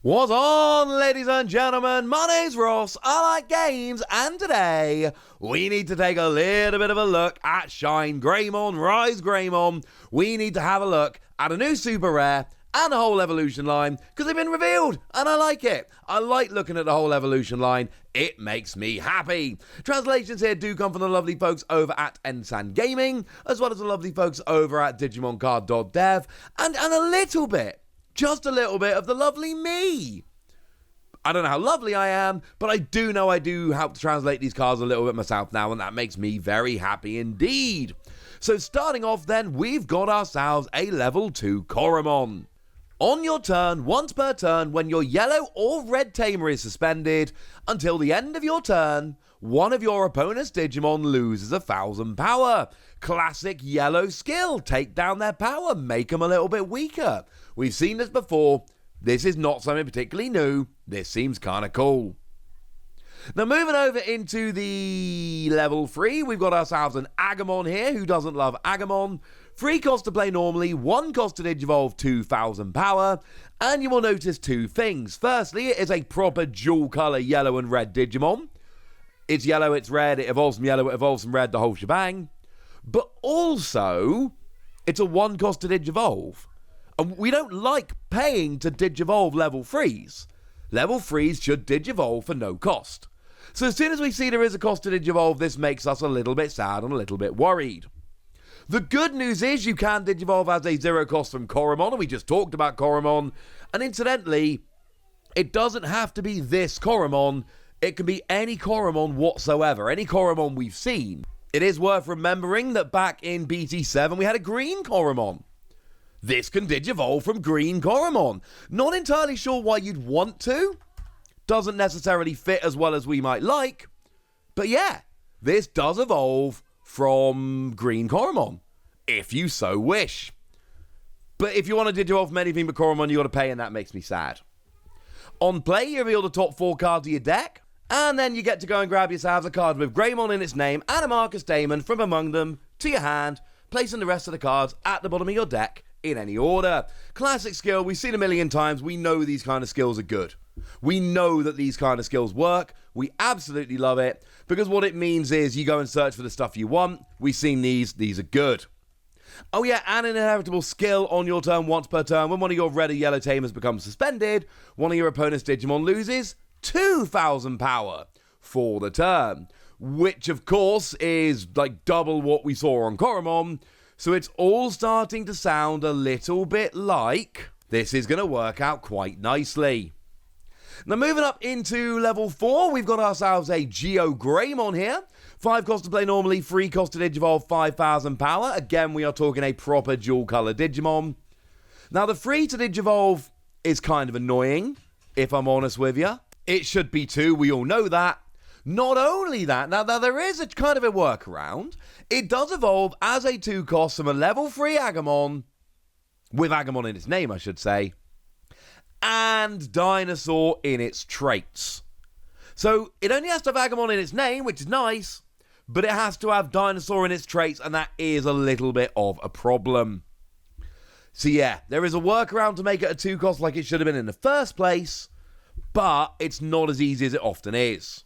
What's on, ladies and gentlemen? My name's Ross, I like games, and today we need to take a little bit of a look at ShineGreymon, RiseGreymon. We need to have a look at a new super rare and a whole evolution line, because they've been revealed, and I like it. I like looking at the whole evolution line. It makes me happy. Translations here do come from the lovely folks over at Ensan Gaming, as well as the lovely folks over at DigimonCard.dev, and a little bit, just a little bit of the lovely me. I don't know how lovely I am, but I do know I do help to translate these cards a little bit myself now, and that makes me very happy indeed. So starting off then, we've got ourselves a level 2 Coramon. On your turn, once per turn, when your yellow or red Tamer is suspended, until the end of your turn, one of your opponent's Digimon loses 1,000 power. Classic yellow skill, take down their power, make them a little bit weaker. We've seen this before. This is not something particularly new. This seems kind of cool. Now moving over into the level 3, we've got ourselves an Agumon here. Who doesn't love Agumon? 3 cost to play normally, 1 cost to Digivolve, 2,000 power, and you will notice 2 things. Firstly, it is a proper dual colour yellow and red Digimon. It's yellow, it's red, it evolves from yellow, it evolves from red, the whole shebang. But also, it's a 1 cost to Digivolve. And we don't like paying to Digivolve level 3s. Level 3s should Digivolve for no cost. So as soon as we see there is a cost to Digivolve, this makes us a little bit sad and a little bit worried. The good news is you can Digivolve as a 0 cost from Coramon, and we just talked about Coramon. And incidentally, it doesn't have to be this Coramon. It can be any Coramon whatsoever, any Coramon we've seen. It is worth remembering that back in BT-12 we had a green Coramon. This can Digivolve from green Coramon. Not entirely sure why you'd want to. Doesn't necessarily fit as well as we might like. But yeah, this does evolve from green Coramon, if you so wish. But if you want to Digivolve from anything but Coramon, you got to pay, and that makes me sad. On play, you reveal the top 4 cards of your deck, and then you get to go and grab yourselves a card with Greymon in its name and a Marcus Damon from among them to your hand, placing the rest of the cards at the bottom of your deck in any order. Classic skill, we've seen a million times. We know these kind of skills are good. We know that these kind of skills work. We absolutely love it, because what it means is you go and search for the stuff you want. We've seen these are good. Oh yeah, and an inheritable skill on your turn once per turn. When one of your red or yellow Tamers becomes suspended, one of your opponent's Digimon loses 2,000 power for the turn, which of course is like double what we saw on Coramon. So it's all starting to sound a little bit like this is going to work out quite nicely. Now moving up into level 4, we've got ourselves a GeoGreymon here. 5 cost to play normally, 3 cost to Digivolve, 5,000 power. Again, we are talking a proper dual colour Digimon. Now the 3 to Digivolve is kind of annoying, if I'm honest with you. It should be 2, we all know that. Not only that, now there is a kind of a workaround. It does evolve as a 2 cost from a level 3 Agumon, with Agumon in its name I should say, and Dinosaur in its traits. So it only has to have Agumon in its name, which is nice, but it has to have Dinosaur in its traits, and that is a little bit of a problem. So yeah, there is a workaround to make it a 2 cost like it should have been in the first place, but it's not as easy as it often is.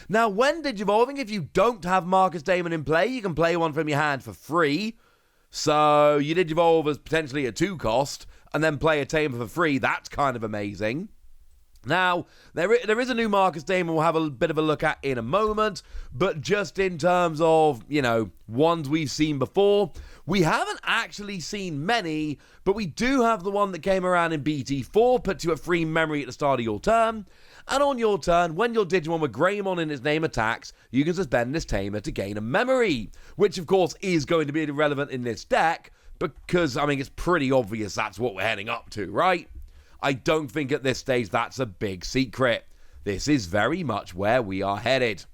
Now, when Digivolving, if you don't have Marcus Damon in play, you can play one from your hand for free. So you Digivolve as potentially a 2 cost, and then play a Tamer for free. That's kind of amazing. Now, there is a new Marcus Damon we'll have a bit of a look at in a moment, but just in terms of, you know, ones we've seen before, we haven't actually seen many, but we do have the one that came around in BT-4, puts you at free memory at the start of your turn, and on your turn, when your Digimon with Greymon in its name attacks, you can suspend this Tamer to gain a memory, which of course is going to be relevant in this deck, because, I mean, it's pretty obvious that's what we're heading up to, right? I don't think at this stage that's a big secret. This is very much where we are headed.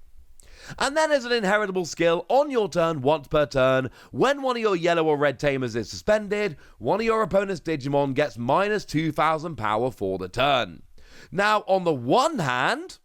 And then as an inheritable skill, on your turn, once per turn, when one of your yellow or red Tamers is suspended, one of your opponent's Digimon gets minus 2,000 power for the turn. Now, on the one hand,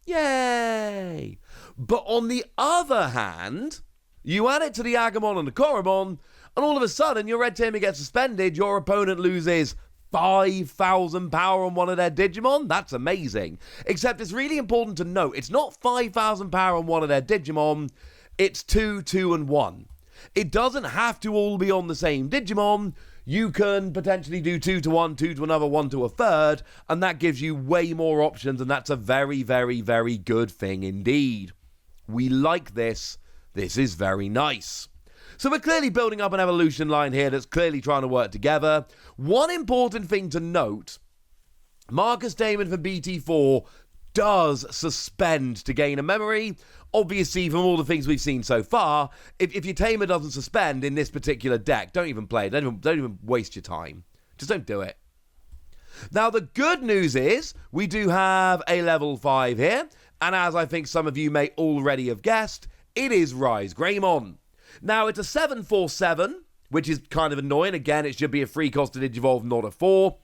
yay! But on the other hand, you add it to the Agumon and the Coramon, and all of a sudden, your red Tamer gets suspended, your opponent loses 5,000 power on one of their Digimon? That's amazing. Except it's really important to note, it's not 5,000 power on one of their Digimon, it's 2, 2, and 1. It doesn't have to all be on the same Digimon. You can potentially do 2 to 1, 2 to another, 1 to a third, and that gives you way more options, and that's a very, very, very good thing indeed. We like this. This is very nice. So we're clearly building up an evolution line here that's clearly trying to work together. One important thing to note, Marcus Damon for BT-4 does suspend to gain a memory. Obviously, from all the things we've seen so far, if your Tamer doesn't suspend in this particular deck, don't even play it. Don't even waste your time. Just don't do it. Now, the good news is we do have a level 5 here. And as I think some of you may already have guessed, it is RiseGreymon. Now, it's a 7/4/7, which is kind of annoying. Again, it should be a free cost to Digivolve, not a 4.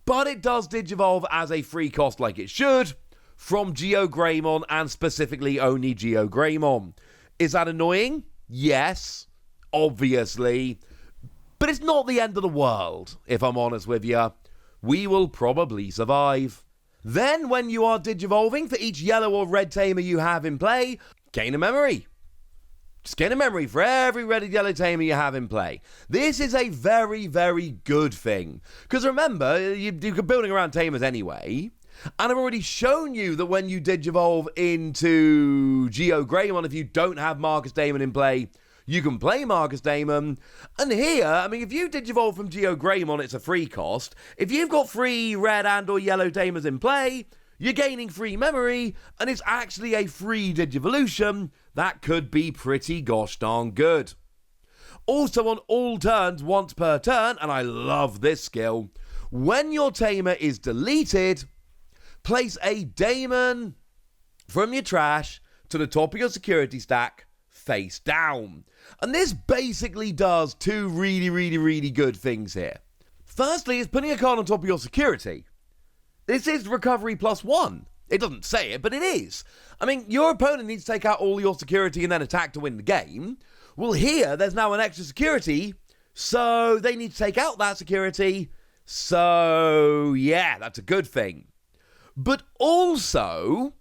But it does Digivolve as a free cost like it should, from GeoGreymon, and specifically only GeoGreymon. Is that annoying? Yes, obviously. But it's not the end of the world, if I'm honest with you. We will probably survive. Then, when you are Digivolving, for each yellow or red Tamer you have in play, gain a memory. Just gain a memory for every red and yellow Tamer you have in play. This is a very, very good thing. Because remember, you're building around Tamers anyway. And I've already shown you that when you Digivolve into GeoGreymon, if you don't have Marcus Damon in play, you can play Marcus Damon. And here, I mean, if you Digivolve from GeoGreymon, it's a free cost. If you've got 3 red and or yellow Tamers in play, you're gaining free memory, and it's actually a free Digivolution. That could be pretty gosh darn good. Also on all turns, once per turn, and I love this skill, when your Tamer is deleted, place a Damon from your trash to the top of your security stack, face down. And this basically does 2 really, really, really good things here. Firstly, it's putting a card on top of your security. This is recovery +1. It doesn't say it, but it is. I mean, your opponent needs to take out all your security and then attack to win the game. Well, here, there's now an extra security, so they need to take out that security. So, yeah, that's a good thing. But also,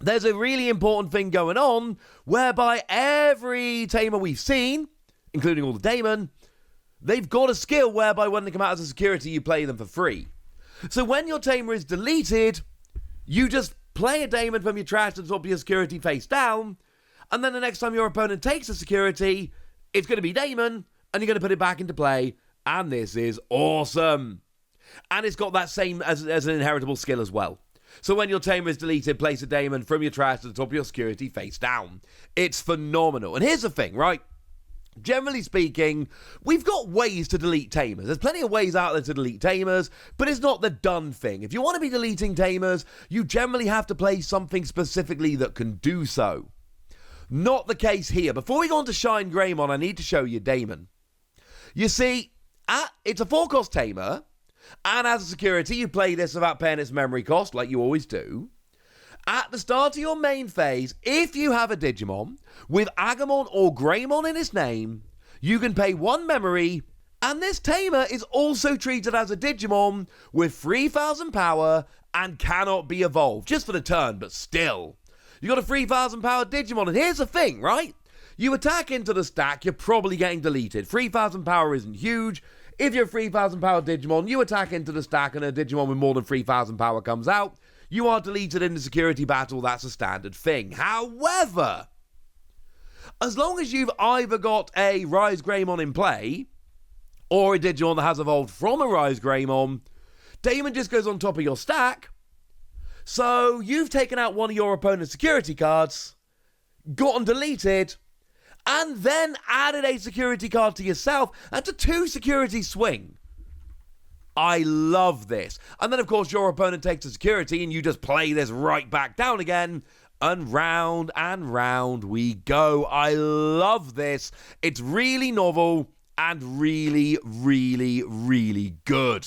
there's a really important thing going on, whereby every Tamer we've seen, including all the Damon, they've got a skill whereby when they come out as a security, you play them for free. So when your Tamer is deleted, you just play a Damon from your trash to the top of your security face down, and then the next time your opponent takes a security, it's going to be Damon, and you're going to put it back into play, and this is awesome. And it's got that same as an inheritable skill as well. So when your Tamer is deleted, place a Damon from your trash to the top of your security face down. It's phenomenal. And here's the thing, right? Generally speaking, we've got ways to delete Tamers. There's plenty of ways out there to delete Tamers, but it's not the done thing. If you want to be deleting Tamers, you generally have to play something specifically that can do so. Not the case here. Before we go on to ShineGreymon, I need to show you Damon. You see, it's a 4-cost Tamer, and as a security, you play this without paying its memory cost, like you always do. At the start of your main phase, if you have a Digimon with Agumon or Greymon in its name, you can pay 1 memory, and this Tamer is also treated as a Digimon with 3,000 power and cannot be evolved, just for the turn, but still. You got a 3,000 power Digimon, and here's the thing, right? You attack into the stack, you're probably getting deleted. 3,000 power isn't huge. If you're a 3,000 power Digimon, you attack into the stack and a Digimon with more than 3,000 power comes out, you are deleted in the security battle. That's a standard thing. However, as long as you've either got a RiseGreymon in play or a Digimon that has evolved from a RiseGreymon, Damon just goes on top of your stack. So you've taken out one of your opponent's security cards, gotten deleted, and then added a security card to yourself. That's a 2 security swing. I love this. And then, of course, your opponent takes a security and you just play this right back down again. And round we go. I love this. It's really novel and really, really, really good.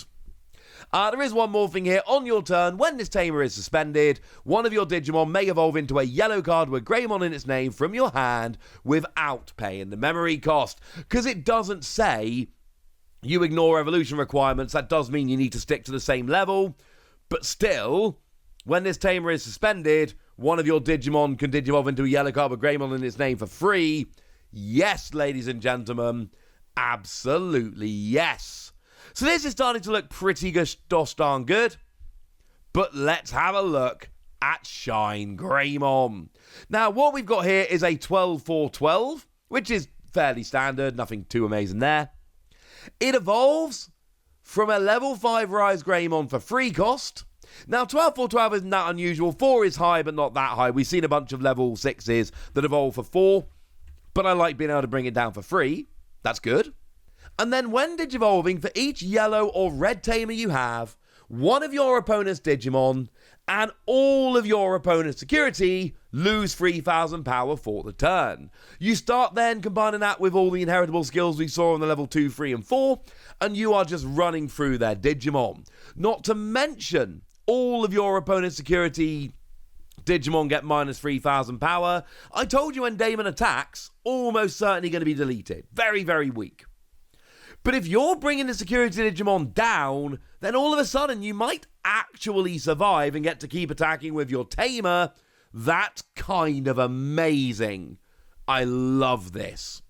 There is one more thing here. On your turn, when this Tamer is suspended, one of your Digimon may evolve into a yellow card with Greymon in its name from your hand without paying the memory cost. Because it doesn't say you ignore evolution requirements, that does mean you need to stick to the same level. But still, when this Tamer is suspended, one of your Digimon can Digivolve into a yellow card with Greymon in its name for free. Yes, ladies and gentlemen, absolutely yes. So this is starting to look pretty gosh darn good. But let's have a look at ShineGreymon. Now, what we've got here is a 12-4-12, which is fairly standard, nothing too amazing there. It evolves from a level 5 RiseGreymon for free cost. Now, 12-4-12 isn't that unusual. 4 is high, but not that high. We've seen a bunch of level 6s that evolve for 4, but I like being able to bring it down for free. That's good. And then when Digivolving, for each yellow or red Tamer you have, one of your opponent's Digimon and all of your opponent's security lose 3,000 power for the turn. You start then combining that with all the inheritable skills we saw on the level 2, 3, and 4, and you are just running through their Digimon. Not to mention, all of your opponent's security Digimon get minus 3,000 power. I told you when Damon attacks, almost certainly going to be deleted. Very, very weak. But if you're bringing the security Digimon down, then all of a sudden you might actually survive and get to keep attacking with your Tamer. That's kind of amazing. I love this.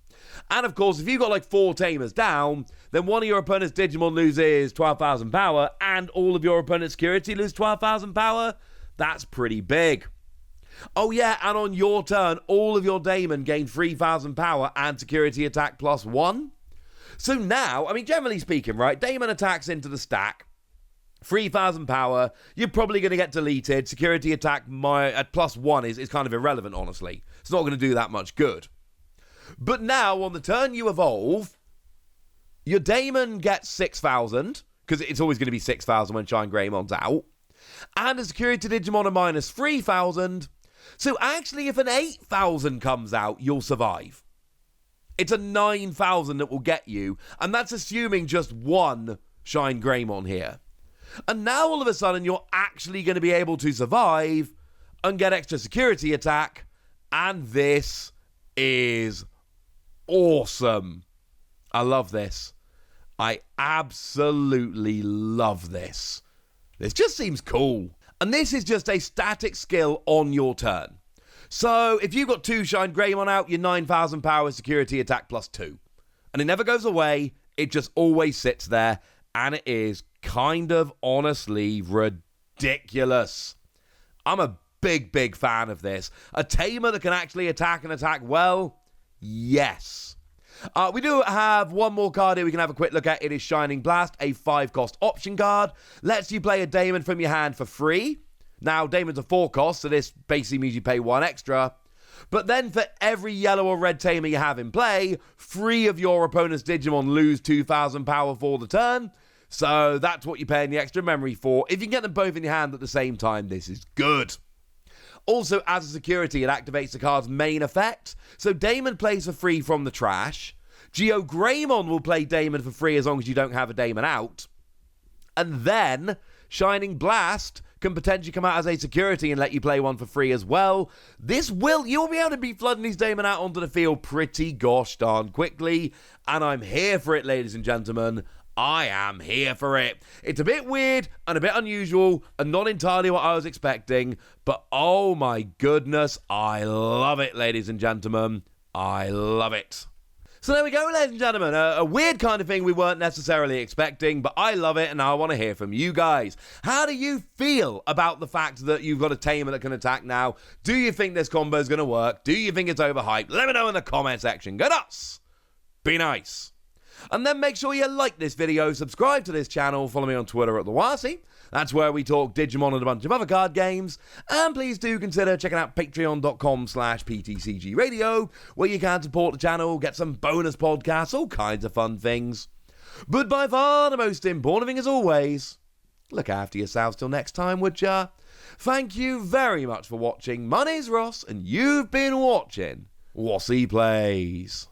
And of course, if you've got like 4 Tamers down, then one of your opponent's Digimon loses 12,000 power and all of your opponent's security lose 12,000 power. That's pretty big. Oh yeah, and on your turn, all of your Damon gain 3,000 power and security attack +1. So now, I mean, generally speaking, right, Damon attacks into the stack, 3,000 power, you're probably going to get deleted. Security attack at +1 is kind of irrelevant, honestly. It's not going to do that much good. But now, on the turn you evolve, your Damon gets 6,000, because it's always going to be 6,000 when ShineGreymon's out, and the security Digimon are minus 3,000, so actually if an 8,000 comes out, you'll survive. It's a 9,000 that will get you, and that's assuming just one ShineGreymon here. And now all of a sudden you're actually going to be able to survive and get extra security attack, and this is awesome. I love this. I absolutely love this. This just seems cool. And this is just a static skill on your turn. So if you've got 2 ShineGreymon out, your 9,000 power security attack +2. And it never goes away. It just always sits there. And it is kind of honestly ridiculous. I'm a big fan of this. A Tamer that can actually attack and attack well? Yes. We do have one more card here we can have a quick look at. It is Shining Blast, a 5-cost option card. Lets you play a Damon from your hand for free. Now, Damon's a 4-cost, so this basically means you pay 1 extra. But then for every yellow or red Tamer you have in play, 3 of your opponent's Digimon lose 2,000 power for the turn. So that's what you're paying the extra memory for. If you can get them both in your hand at the same time, this is good. Also, as a security, it activates the card's main effect. So Damon plays for free from the trash. GeoGreymon will play Damon for free as long as you don't have a Damon out. And then Shining Blast can potentially come out as a security and let you play one for free as well. You'll be able to be flooding these Damon out onto the field pretty gosh darn quickly. And I'm here for it, ladies and gentlemen. I am here for it. It's a bit weird and a bit unusual and not entirely what I was expecting, but oh my goodness, I love it, ladies and gentlemen. I love it. So there we go, ladies and gentlemen. A weird kind of thing we weren't necessarily expecting, but I love it and I want to hear from you guys. How do you feel about the fact that you've got a Tamer that can attack now? Do you think this combo is going to work? Do you think it's overhyped? Let me know in the comment section. Go nuts! Be nice. And then make sure you like this video, subscribe to this channel, follow me on Twitter at @TheWasi. That's where we talk Digimon and a bunch of other card games. And please do consider checking out patreon.com/PTCG Radio, where you can support the channel, get some bonus podcasts, all kinds of fun things. But by far the most important thing as always, look after yourselves till next time, would ya? Thank you very much for watching. My name's Ross, and you've been watching Wasi Plays.